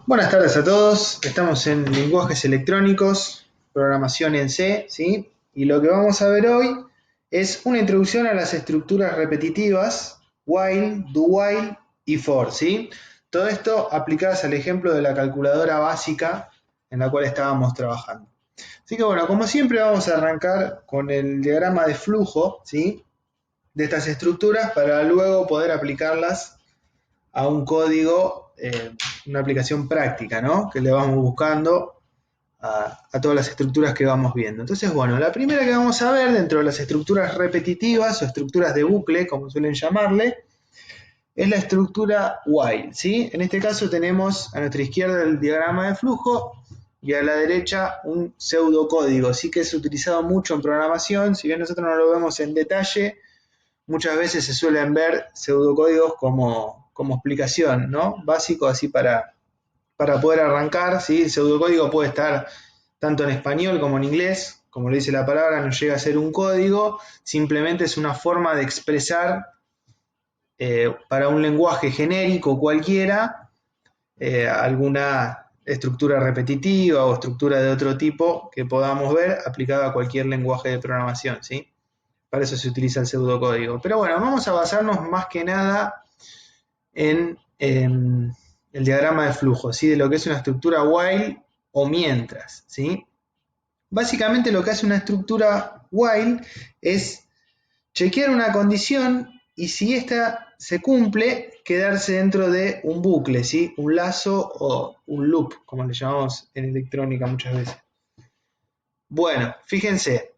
Buenas tardes a todos, estamos en lenguajes electrónicos, programación en C, ¿sí? Y lo que vamos a ver hoy es una introducción a las estructuras repetitivas, while, do while y for, ¿sí? Todo esto aplicadas al ejemplo de la calculadora básica en la cual estábamos trabajando. Así que bueno, como siempre vamos a arrancar con el diagrama de flujo, ¿sí? De estas estructuras para luego poder aplicarlas a un código, una aplicación práctica, ¿no? Que le vamos buscando a todas las estructuras que vamos viendo. Entonces, bueno, la primera que vamos a ver dentro de las estructuras repetitivas o estructuras de bucle, como suelen llamarle, es la estructura while, ¿sí? En este caso tenemos a nuestra izquierda el diagrama de flujo y a la derecha un pseudocódigo, sí que es utilizado mucho en programación, si bien nosotros no lo vemos en detalle, muchas veces se suelen ver pseudocódigos como explicación, ¿no? Básico así para poder arrancar, ¿sí? El pseudocódigo puede estar tanto en español como en inglés, como le dice la palabra, no llega a ser un código, simplemente es una forma de expresar para un lenguaje genérico cualquiera alguna estructura repetitiva o estructura de otro tipo que podamos ver aplicada a cualquier lenguaje de programación, ¿sí? Para eso se utiliza el pseudocódigo. Pero bueno, vamos a basarnos más que nada en el diagrama de flujo, ¿sí? De lo que es una estructura while o mientras, ¿sí? Básicamente lo que hace una estructura while es chequear una condición y si esta se cumple, quedarse dentro de un bucle, ¿sí? Un lazo o un loop, como le llamamos en electrónica muchas veces. Bueno, fíjense,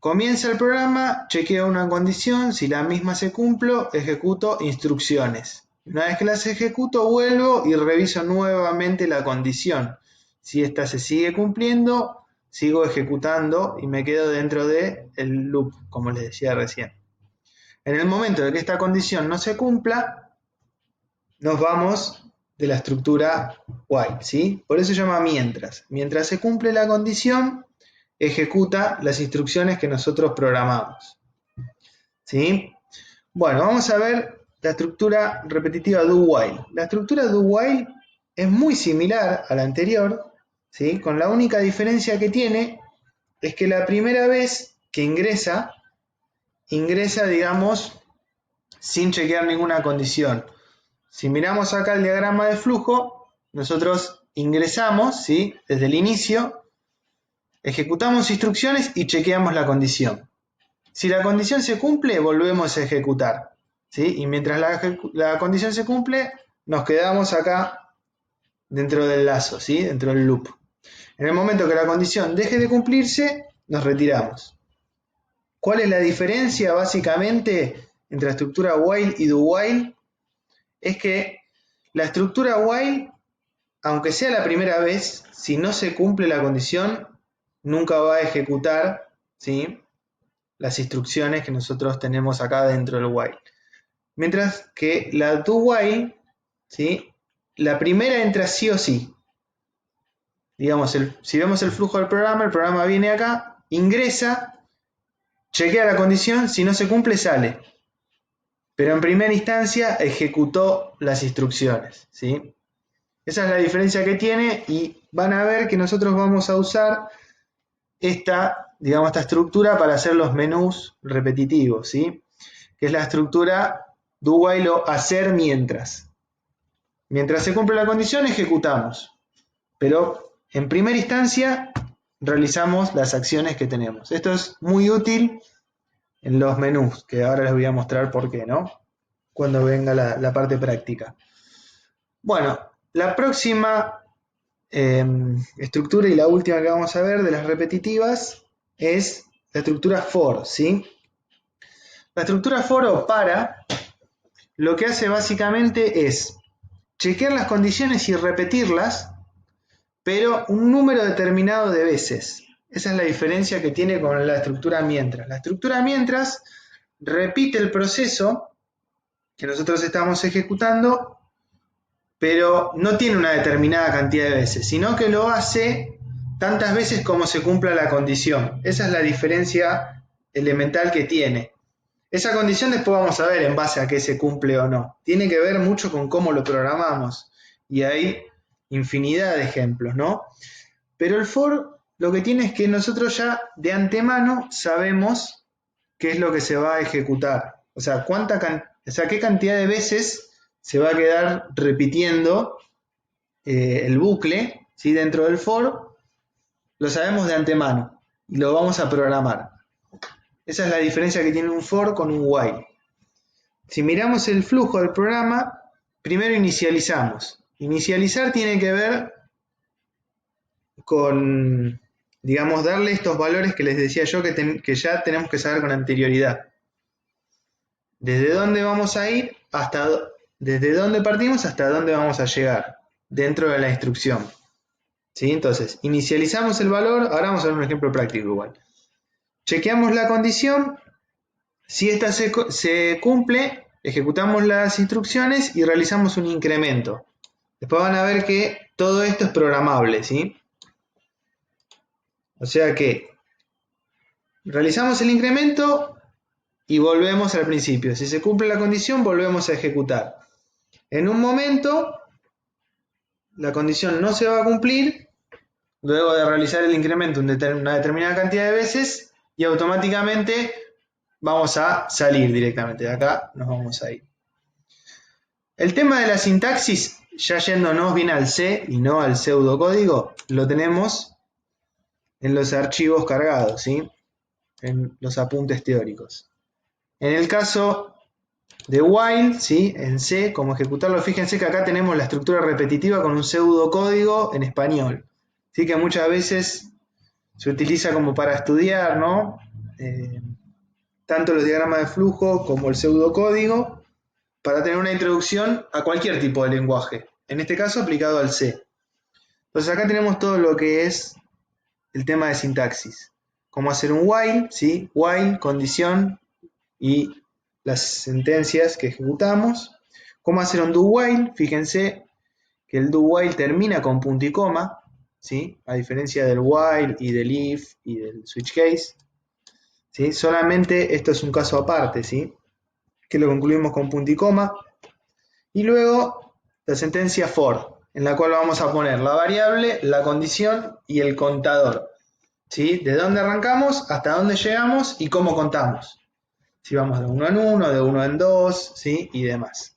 comienza el programa, chequeo una condición, si la misma se cumple, ejecuto instrucciones. Una vez que las ejecuto, vuelvo y reviso nuevamente la condición. Si esta se sigue cumpliendo, sigo ejecutando y me quedo dentro del loop, como les decía recién. En el momento de que esta condición no se cumpla, nos vamos de la estructura while, ¿sí? Por eso se llama mientras. Mientras se cumple la condición, ejecuta las instrucciones que nosotros programamos, ¿sí? Bueno, vamos a ver la estructura repetitiva do while. La estructura do while es muy similar a la anterior, ¿sí? Con la única diferencia que tiene es que la primera vez que ingresa, digamos, sin chequear ninguna condición. Si miramos acá el diagrama de flujo, nosotros ingresamos, ¿sí? Desde el inicio, ejecutamos instrucciones y chequeamos la condición. Si la condición se cumple, volvemos a ejecutar, ¿sí? Y mientras la condición se cumple, nos quedamos acá dentro del lazo, ¿sí? Dentro del loop. En el momento que la condición deje de cumplirse, nos retiramos. ¿Cuál es la diferencia básicamente entre la estructura while y do while? Es que la estructura while, aunque sea la primera vez, si no se cumple la condición, nunca va a ejecutar, ¿sí? Las instrucciones que nosotros tenemos acá dentro del while. Mientras que la do while, ¿sí? La primera entra sí o sí. Digamos, si vemos el flujo del programa, el programa viene acá, ingresa, chequea la condición, si no se cumple sale. Pero en primera instancia ejecutó las instrucciones, ¿sí? Esa es la diferencia que tiene y van a ver que nosotros vamos a usar esta estructura para hacer los menús repetitivos, ¿sí? Que es la estructura do while o hacer mientras. Mientras se cumple la condición, ejecutamos. Pero en primera instancia, realizamos las acciones que tenemos. Esto es muy útil en los menús, que ahora les voy a mostrar por qué, ¿no? Cuando venga la parte práctica. Bueno, la próxima estructura y la última que vamos a ver de las repetitivas es la estructura for, ¿sí? La estructura for o para lo que hace básicamente es chequear las condiciones y repetirlas, pero un número determinado de veces. Esa es la diferencia que tiene con la estructura mientras. La estructura mientras repite el proceso que nosotros estamos ejecutando, pero no tiene una determinada cantidad de veces, sino que lo hace tantas veces como se cumpla la condición. Esa es la diferencia elemental que tiene. Esa condición después vamos a ver en base a qué se cumple o no. Tiene que ver mucho con cómo lo programamos. Y ahí infinidad de ejemplos, ¿no? Pero el for lo que tiene es que nosotros ya de antemano sabemos qué es lo que se va a ejecutar. O sea, qué cantidad de veces se va a quedar repitiendo el bucle, ¿sí? Dentro del for, lo sabemos de antemano y lo vamos a programar. Esa es la diferencia que tiene un for con un while. Si miramos el flujo del programa, primero inicializamos. Inicializar tiene que ver con, digamos, darle estos valores que les decía yo que ya tenemos que saber con anterioridad. Desde dónde vamos a ir desde dónde partimos hasta dónde vamos a llegar dentro de la instrucción. ¿Sí? Entonces, inicializamos el valor, ahora vamos a ver un ejemplo práctico igual. Chequeamos la condición, si esta se cumple, ejecutamos las instrucciones y realizamos un incremento. Después van a ver que todo esto es programable, ¿sí? O sea que realizamos el incremento y volvemos al principio. Si se cumple la condición, volvemos a ejecutar. En un momento, la condición no se va a cumplir, luego de realizar el incremento una determinada cantidad de veces, y automáticamente vamos a salir directamente. De acá nos vamos a ir. El tema de la sintaxis, ya yéndonos bien al C y no al pseudocódigo, lo tenemos en los archivos cargados, ¿sí? En los apuntes teóricos. En el caso de while, ¿sí? En C, cómo ejecutarlo, fíjense que acá tenemos la estructura repetitiva con un pseudocódigo en español. ¿Sí? Que muchas veces se utiliza como para estudiar, ¿no? Tanto los diagramas de flujo como el pseudocódigo, para tener una introducción a cualquier tipo de lenguaje. En este caso aplicado al C. Entonces acá tenemos todo lo que es el tema de sintaxis. Cómo hacer un while, ¿sí? While, condición y las sentencias que ejecutamos. Cómo hacer un do while, fíjense que el do while termina con punto y coma, ¿sí? A diferencia del while y del if y del switch case, ¿sí? Solamente esto es un caso aparte, ¿sí? Que lo concluimos con punto y coma. Y luego la sentencia for, en la cual vamos a poner la variable, la condición y el contador, ¿sí? De dónde arrancamos, hasta dónde llegamos y cómo contamos. Si vamos de 1 en 1, de 1 en 2, ¿sí? Y demás.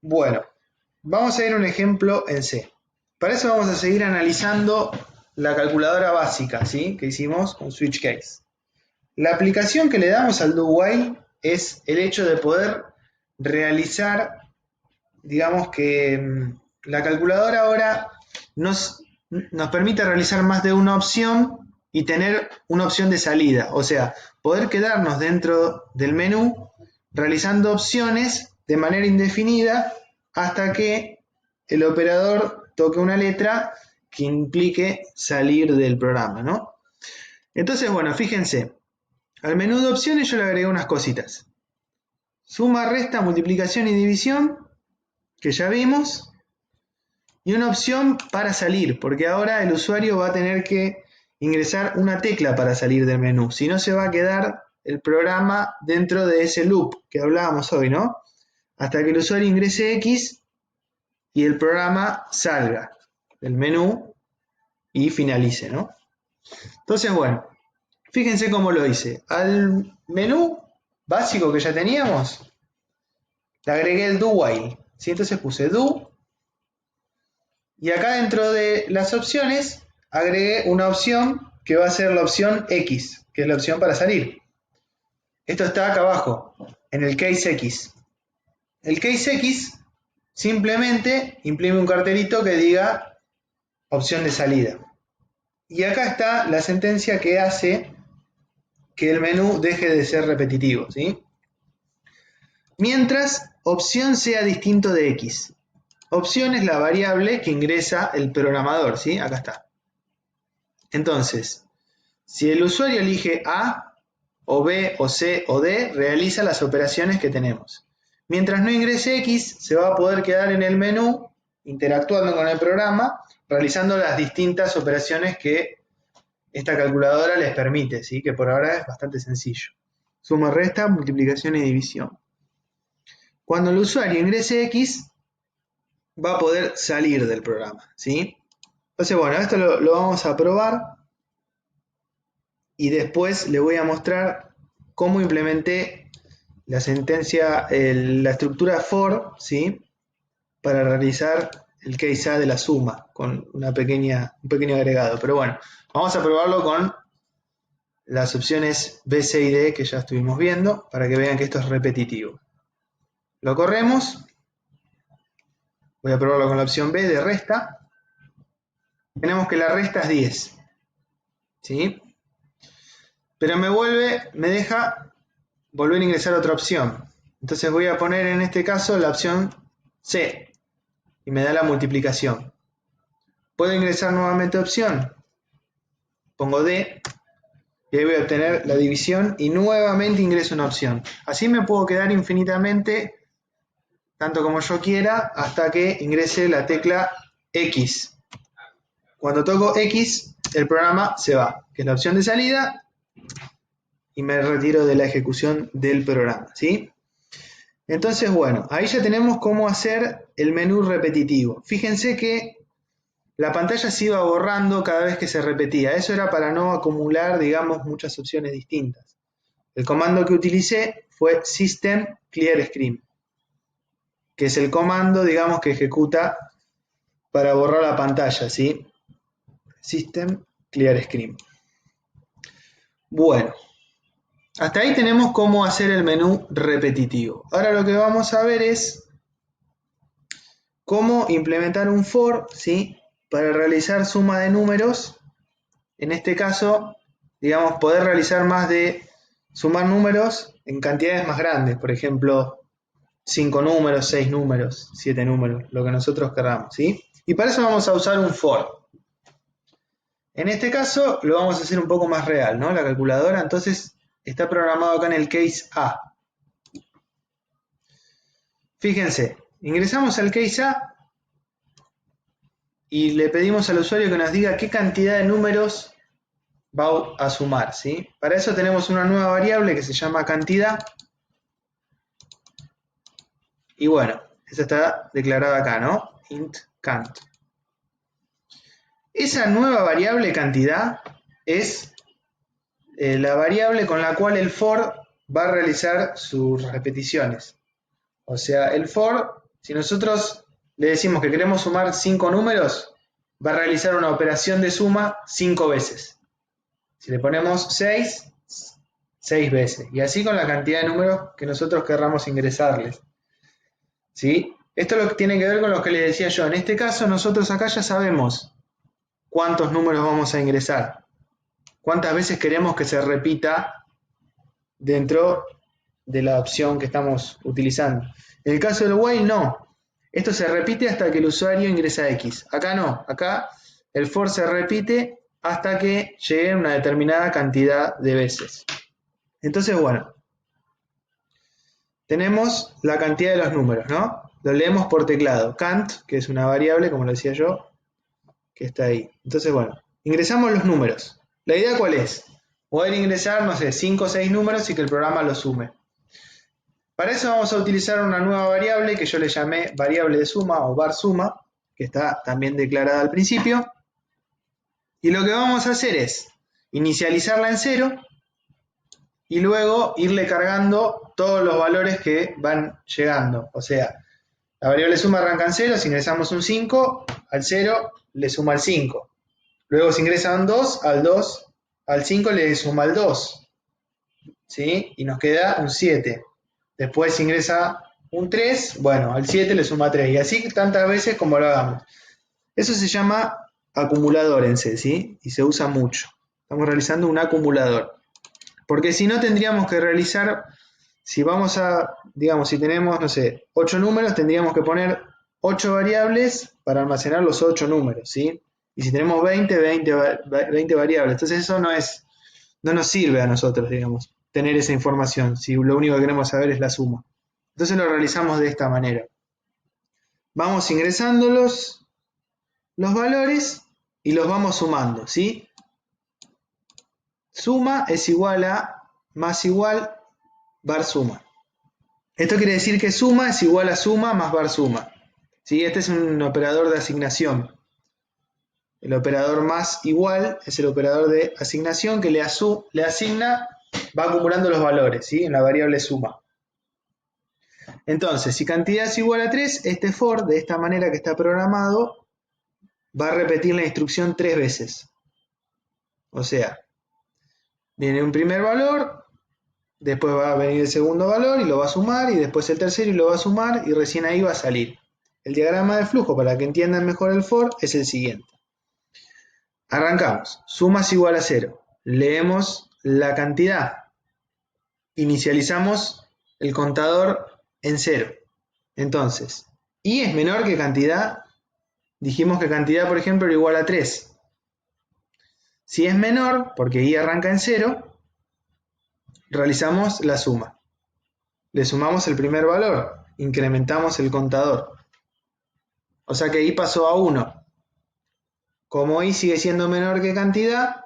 Bueno, vamos a ir a un ejemplo en C. Para eso vamos a seguir analizando la calculadora básica, ¿sí? Que hicimos con switch case. La aplicación que le damos al do while es el hecho de poder realizar, digamos que la calculadora ahora nos permite realizar más de una opción y tener una opción de salida, o sea, poder quedarnos dentro del menú realizando opciones de manera indefinida hasta que el operador toque una letra que implique salir del programa, ¿no? Entonces, bueno, fíjense, al menú de opciones yo le agregué unas cositas. Suma, resta, multiplicación y división, que ya vimos, y una opción para salir, porque ahora el usuario va a tener que ingresar una tecla para salir del menú, si no se va a quedar el programa dentro de ese loop que hablábamos hoy, ¿no? Hasta que el usuario ingrese X y el programa salga del menú y finalice, ¿no? Entonces, bueno, fíjense cómo lo hice. Al menú básico que ya teníamos, le agregué el do while, ¿sí? Entonces puse do, y acá dentro de las opciones agregué una opción que va a ser la opción X, que es la opción para salir. Esto está acá abajo, en el case X. El case X simplemente imprime un cartelito que diga opción de salida. Y acá está la sentencia que hace que el menú deje de ser repetitivo, ¿sí? Mientras opción sea distinto de X. Opción es la variable que ingresa el programador, ¿sí? Acá está. Entonces, si el usuario elige A, o B, o C, o D, realiza las operaciones que tenemos. Mientras no ingrese X, se va a poder quedar en el menú, interactuando con el programa, realizando las distintas operaciones que esta calculadora les permite, ¿sí? Que por ahora es bastante sencillo. Suma, resta, multiplicación y división. Cuando el usuario ingrese X, va a poder salir del programa, ¿sí? Entonces, bueno, esto lo vamos a probar y después le voy a mostrar cómo implementé la sentencia, la estructura for, ¿sí? Para realizar el case A de la suma con un pequeño agregado. Pero bueno, vamos a probarlo con las opciones B, C y D que ya estuvimos viendo para que vean que esto es repetitivo. Lo corremos. Voy a probarlo con la opción B de resta. Tenemos que la resta es 10. ¿Sí? Pero me deja volver a ingresar otra opción. Entonces voy a poner en este caso la opción C y me da la multiplicación. ¿Puedo ingresar nuevamente opción? Pongo D y ahí voy a obtener la división y nuevamente ingreso una opción. Así me puedo quedar infinitamente, tanto como yo quiera, hasta que ingrese la tecla X. Cuando toco X, el programa se va, que es la opción de salida, y me retiro de la ejecución del programa, ¿sí? Entonces, bueno, ahí ya tenemos cómo hacer el menú repetitivo. Fíjense que la pantalla se iba borrando cada vez que se repetía. Eso era para no acumular, digamos, muchas opciones distintas. El comando que utilicé fue system clear screen, que es el comando, digamos, que ejecuta para borrar la pantalla, ¿sí? System clear screen. Bueno, hasta ahí tenemos cómo hacer el menú repetitivo. Ahora lo que vamos a ver es cómo implementar un for, ¿sí? Para realizar suma de números. En este caso, digamos, poder realizar sumar números en cantidades más grandes. Por ejemplo, 5 números, 6 números, 7 números, lo que nosotros queramos, ¿sí? Y para eso vamos a usar un for. En este caso lo vamos a hacer un poco más real, ¿no? La calculadora entonces está programado acá en el case A. Fíjense, ingresamos al case A y le pedimos al usuario que nos diga qué cantidad de números va a sumar, ¿sí? Para eso tenemos una nueva variable que se llama cantidad. Y bueno, esa está declarada acá, ¿no? Int cant. Esa nueva variable cantidad es la variable con la cual el for va a realizar sus repeticiones. O sea, el for, si nosotros le decimos que queremos sumar 5 números, va a realizar una operación de suma 5 veces. Si le ponemos 6, 6 veces. Y así con la cantidad de números que nosotros querramos ingresarles. ¿Sí? Esto es lo que tiene que ver con lo que les decía yo. En este caso, nosotros acá ya sabemos cuántos números vamos a ingresar. Cuántas veces queremos que se repita dentro de la opción que estamos utilizando. En el caso del while no. Esto se repite hasta que el usuario ingresa X. Acá no. Acá el for se repite hasta que llegue a una determinada cantidad de veces. Entonces, bueno, tenemos la cantidad de los números, ¿no? Lo leemos por teclado. Cant, que es una variable, como lo decía yo, que está ahí. Entonces, bueno, ingresamos los números. ¿La idea cuál es? Poder ingresar, no sé, 5 o 6 números y que el programa los sume. Para eso vamos a utilizar una nueva variable que yo le llamé variable de suma o var suma, que está también declarada al principio. Y lo que vamos a hacer es inicializarla en 0 y luego irle cargando todos los valores que van llegando. O sea, la variable suma arranca en 0, si ingresamos un 5, al 0 le suma el 5. Luego si ingresa un 2, al 5 le suma el 2. ¿Sí? Y nos queda un 7. Después si ingresa un 3, bueno, al 7 le suma 3. Y así tantas veces como lo hagamos. Eso se llama acumulador en C, ¿sí? Y se usa mucho. Estamos realizando un acumulador. Porque si no tendríamos que realizar, si vamos a, digamos, si tenemos, no sé, 8 números, tendríamos que poner 8 variables para almacenar los 8 números, ¿sí? Y si tenemos 20 variables. Entonces eso no nos sirve a nosotros, digamos, tener esa información, si lo único que queremos saber es la suma. Entonces lo realizamos de esta manera. Vamos ingresando los valores y los vamos sumando, ¿sí? Suma es igual a más igual var suma. Esto quiere decir que suma es igual a suma más var suma. ¿Sí? Este es un operador de asignación. El operador más igual es el operador de asignación que le asigna, va acumulando los valores, ¿sí? En la variable suma. Entonces, si cantidad es igual a 3, este for, de esta manera que está programado, va a repetir la instrucción 3 veces. O sea, viene un primer valor, después va a venir el segundo valor y lo va a sumar, y después el tercero y lo va a sumar, y recién ahí va a salir. El diagrama de flujo, para que entiendan mejor el for, es el siguiente. Arrancamos. Suma es igual a 0. Leemos la cantidad. Inicializamos el contador en 0. Entonces, y es menor que cantidad. Dijimos que cantidad, por ejemplo, era igual a 3. Si es menor, porque i arranca en 0, realizamos la suma. Le sumamos el primer valor. Incrementamos el contador. O sea que i pasó a 1. Como i sigue siendo menor que cantidad,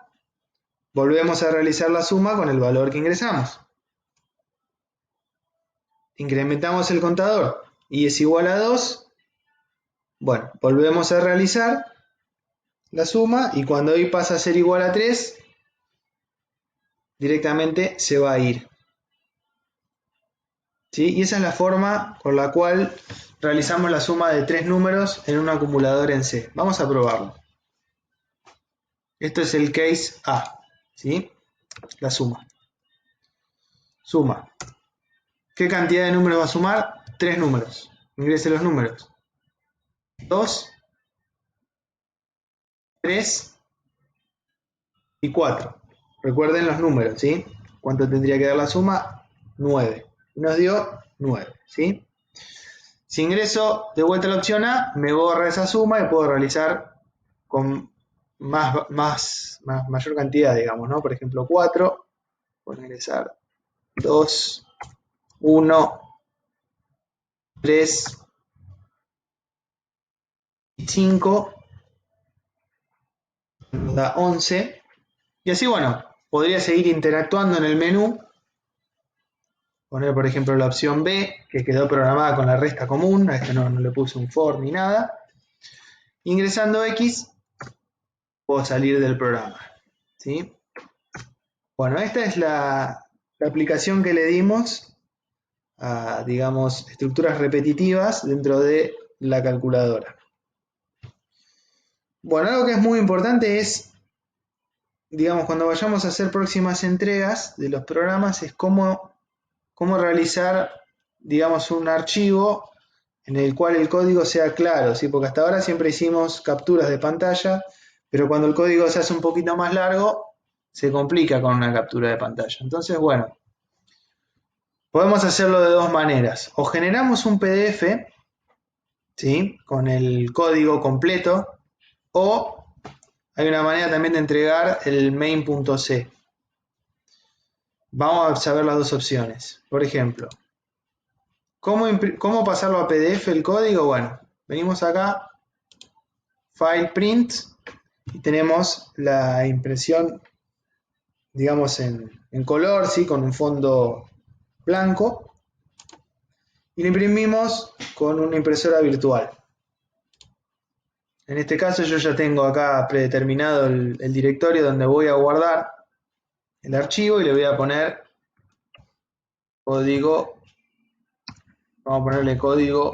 volvemos a realizar la suma con el valor que ingresamos. Incrementamos el contador. I es igual a 2. Bueno, volvemos a realizar la suma y cuando i pasa a ser igual a 3, directamente se va a ir. ¿Sí? Y esa es la forma por la cual realizamos la suma de 3 números en un acumulador en C. Vamos a probarlo. Esto es el case A, ¿sí? La suma. Suma. ¿Qué cantidad de números va a sumar? 3 números. Ingrese los números. 2, 3 y 4. Recuerden los números, ¿sí? ¿Cuánto tendría que dar la suma? 9. Nos dio 9, ¿sí? Si ingreso de vuelta a la opción A, me borra esa suma y puedo realizar con mayor cantidad, digamos, ¿no? Por ejemplo, 4, puedo ingresar 2, 1, 3 y 5, nos da 11. Y así, bueno, podría seguir interactuando en el menú. Poner, por ejemplo, la opción B, que quedó programada con la resta común. A esta no le puse un for ni nada. Ingresando X, puedo salir del programa, ¿sí? Bueno, esta es la aplicación que le dimos a, digamos, estructuras repetitivas dentro de la calculadora. Bueno, algo que es muy importante es, digamos, cuando vayamos a hacer próximas entregas de los programas, es cómo realizar, digamos, un archivo en el cual el código sea claro, ¿sí? Porque hasta ahora siempre hicimos capturas de pantalla, pero cuando el código se hace un poquito más largo, se complica con una captura de pantalla. Entonces, bueno, podemos hacerlo de dos maneras. O generamos un PDF, ¿sí? Con el código completo, o hay una manera también de entregar el main.c. Vamos a saber las dos opciones. Por ejemplo, ¿cómo pasarlo a PDF el código? Bueno, venimos acá, File Print, y tenemos la impresión, digamos, en color, ¿sí? Con un fondo blanco, y lo imprimimos con una impresora virtual. En este caso yo ya tengo acá predeterminado el directorio donde voy a guardar el archivo y le voy a poner código, vamos a ponerle código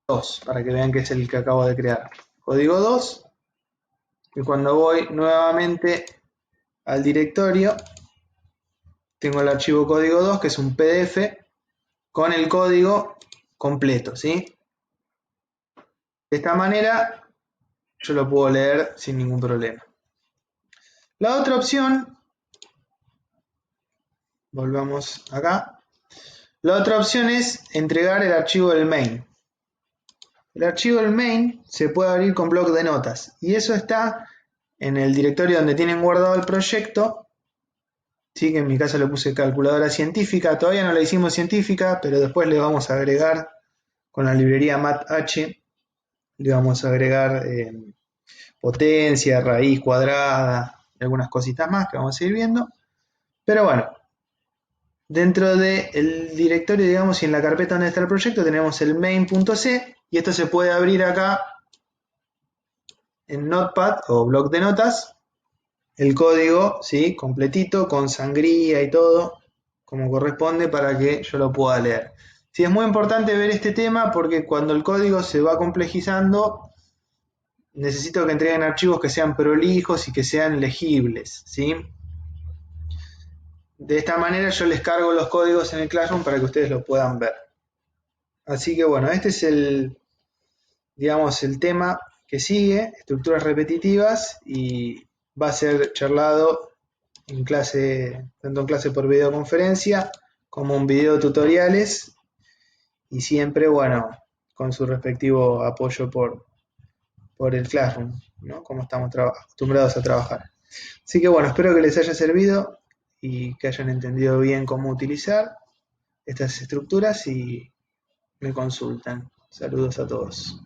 2 para que vean que es el que acabo de crear. Código 2, y cuando voy nuevamente al directorio, tengo el archivo código 2, que es un PDF con el código completo, ¿sí? De esta manera yo lo puedo leer sin ningún problema. La otra opción, volvamos acá, la otra opción es entregar el archivo del main. El archivo del main se puede abrir con bloc de notas y eso está en el directorio donde tienen guardado el proyecto, ¿sí? Que en mi caso le puse calculadora científica, todavía no la hicimos científica, pero después le vamos a agregar con la librería math, le vamos a agregar potencia, raíz cuadrada, algunas cositas más que vamos a ir viendo. Pero bueno, dentro del directorio, digamos, y en la carpeta donde está el proyecto tenemos el main.c y esto se puede abrir acá en Notepad o bloc de notas, el código, ¿sí? Completito, con sangría y todo, como corresponde para que yo lo pueda leer. Sí, es muy importante ver este tema porque cuando el código se va complejizando, necesito que entreguen archivos que sean prolijos y que sean legibles, ¿sí? De esta manera yo les cargo los códigos en el Classroom para que ustedes lo puedan ver. Así que bueno, este es digamos, el tema que sigue, estructuras repetitivas, y va a ser charlado en clase, tanto en clase por videoconferencia como en video tutoriales, y siempre, bueno, con su respectivo apoyo por el Classroom, ¿no? Como estamos acostumbrados a trabajar. Así que bueno, espero que les haya servido y que hayan entendido bien cómo utilizar estas estructuras y me consultan. Saludos a todos.